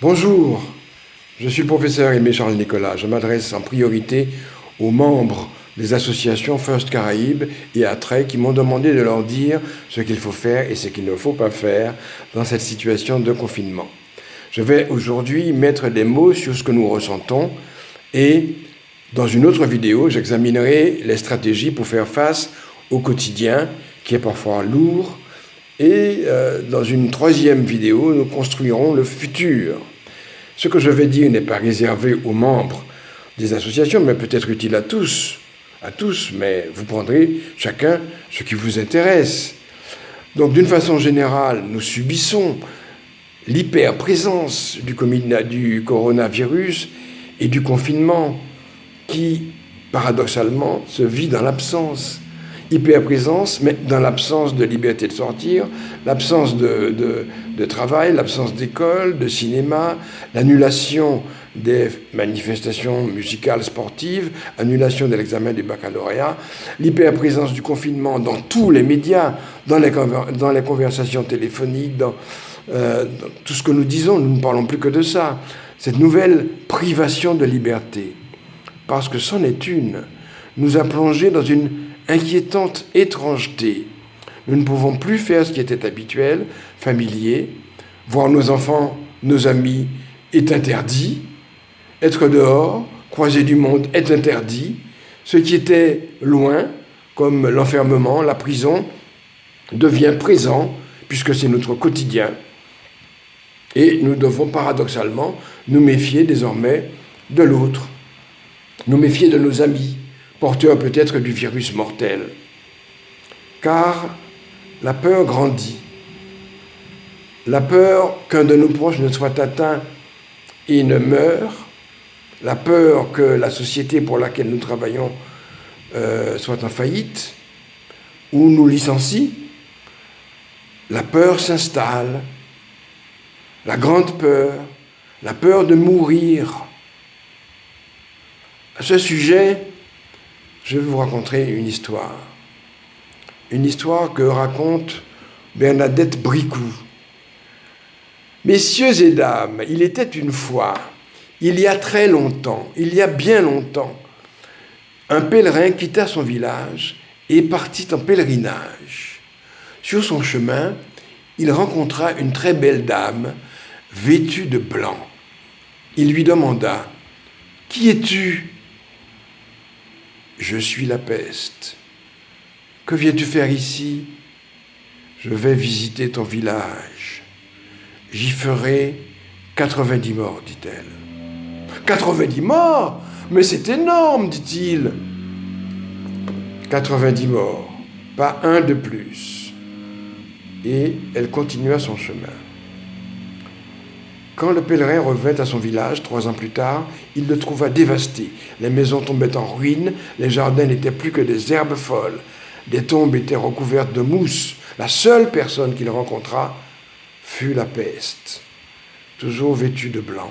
Bonjour, je suis le professeur Aimé Charles Nicolas. Je m'adresse en priorité aux membres des associations First Caraïbes et Attrait qui m'ont demandé de leur dire ce qu'il faut faire et ce qu'il ne faut pas faire dans cette situation de confinement. Je vais aujourd'hui mettre des mots sur ce que nous ressentons et dans une autre vidéo, j'examinerai les stratégies pour faire face au quotidien qui est parfois lourd. Et dans une troisième vidéo, nous construirons le futur. Ce que je vais dire n'est pas réservé aux membres des associations, mais peut-être utile à tous, mais vous prendrez chacun ce qui vous intéresse. Donc d'une façon générale, nous subissons l'hyperprésence du coronavirus et du confinement qui, paradoxalement, se vit dans l'absence. Hyperprésence, mais dans l'absence de liberté de sortir, l'absence de travail, l'absence d'école, de cinéma, l'annulation des manifestations musicales, sportives, annulation de l'examen du baccalauréat, l'hyperprésence du confinement dans tous les médias, dans les conversations téléphoniques, dans tout ce que nous disons, nous ne parlons plus que de ça. Cette nouvelle privation de liberté, parce que c'en est une, nous a plongé dans une inquiétante étrangeté. Nous ne pouvons plus faire ce qui était habituel, familier. Voir nos enfants, nos amis est interdit. Être dehors, croiser du monde est interdit. Ce qui était loin, comme l'enfermement, la prison, devient présent, puisque c'est notre quotidien. Et nous devons paradoxalement nous méfier désormais de l'autre, nous méfier de nos amis, porteur peut-être du virus mortel. Car la peur grandit. La peur qu'un de nos proches ne soit atteint et ne meure. La peur que la société pour laquelle nous travaillons soit en faillite ou nous licencie. La peur s'installe. La grande peur, la peur de mourir. À ce sujet, je vais vous raconter une histoire. Une histoire que raconte Bernadette Bricou. Messieurs et dames, il était une fois, il y a très longtemps, il y a bien longtemps, un pèlerin quitta son village et partit en pèlerinage. Sur son chemin, il rencontra une très belle dame, vêtue de blanc. Il lui demanda « Qui es-tu » ? « Je suis la peste. »« Que viens-tu faire ici ?»« Je vais visiter ton village. J'y ferai 90 morts, dit-elle. »« 90 morts ? Mais c'est énorme, dit-il. »« 90 morts, pas un de plus. » Et elle continua son chemin. Quand le pèlerin revint à son village, 3 ans plus tard, il le trouva dévasté. Les maisons tombaient en ruine, les jardins n'étaient plus que des herbes folles. Des tombes étaient recouvertes de mousse. La seule personne qu'il rencontra fut la peste, toujours vêtue de blanc.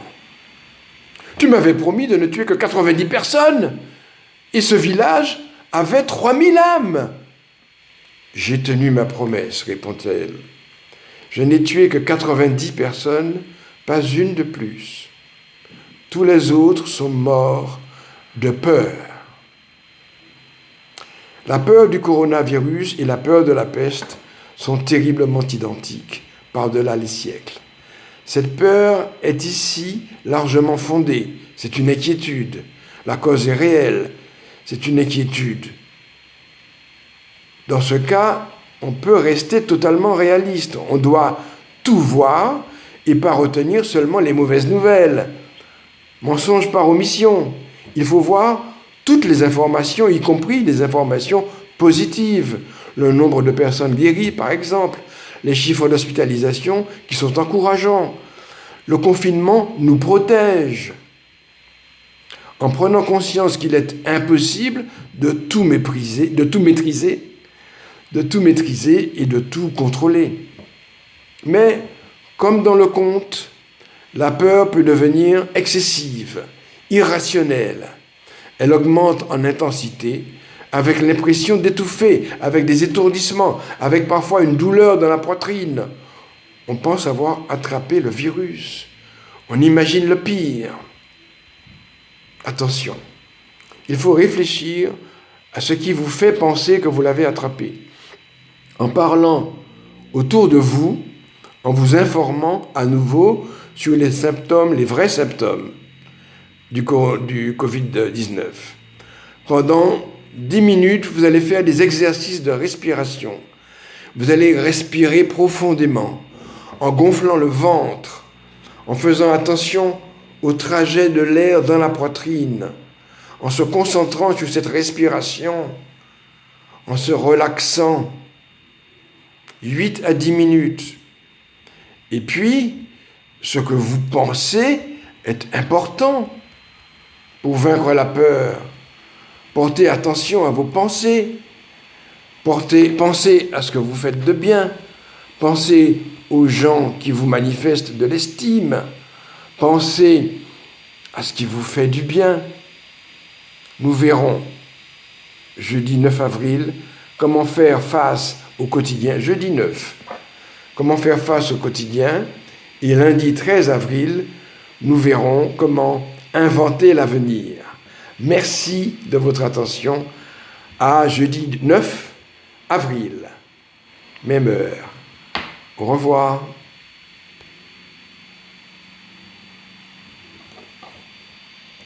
« Tu m'avais promis de ne tuer que 90 personnes, et ce village avait 3000 âmes. »« J'ai tenu ma promesse, répond-elle. Je n'ai tué que 90 personnes, pas une de plus. Tous les autres sont morts de peur. » La peur du coronavirus et la peur de la peste sont terriblement identiques par-delà les siècles. Cette peur est ici largement fondée. C'est une inquiétude. La cause est réelle. C'est une inquiétude. Dans ce cas, on peut rester totalement réaliste. On doit tout voir et pas retenir seulement les mauvaises nouvelles. Mensonge par omission. Il faut voir toutes les informations, y compris les informations positives. Le nombre de personnes guéries, par exemple. Les chiffres d'hospitalisation qui sont encourageants. Le confinement nous protège. En prenant conscience qu'il est impossible de tout maîtriser et de tout contrôler. Mais, comme dans le conte, la peur peut devenir excessive, irrationnelle. Elle augmente en intensité, avec l'impression d'étouffer, avec des étourdissements, avec parfois une douleur dans la poitrine. On pense avoir attrapé le virus. On imagine le pire. Attention, il faut réfléchir à ce qui vous fait penser que vous l'avez attrapé. En parlant autour de vous, en vous informant à nouveau sur les symptômes, les vrais symptômes du Covid-19. Pendant 10 minutes, vous allez faire des exercices de respiration. Vous allez respirer profondément, en gonflant le ventre, en faisant attention au trajet de l'air dans la poitrine, en se concentrant sur cette respiration, en se relaxant 8 à 10 minutes. Et puis, ce que vous pensez est important pour vaincre la peur. Portez attention à vos pensées. Pensez à ce que vous faites de bien. Pensez aux gens qui vous manifestent de l'estime. Pensez à ce qui vous fait du bien. Nous verrons, jeudi 9 avril, comment faire face au quotidien. Jeudi 9, comment faire face au quotidien. Et lundi 13 avril, nous verrons comment inventer l'avenir. Merci de votre attention. À jeudi 9 avril, même heure. Au revoir.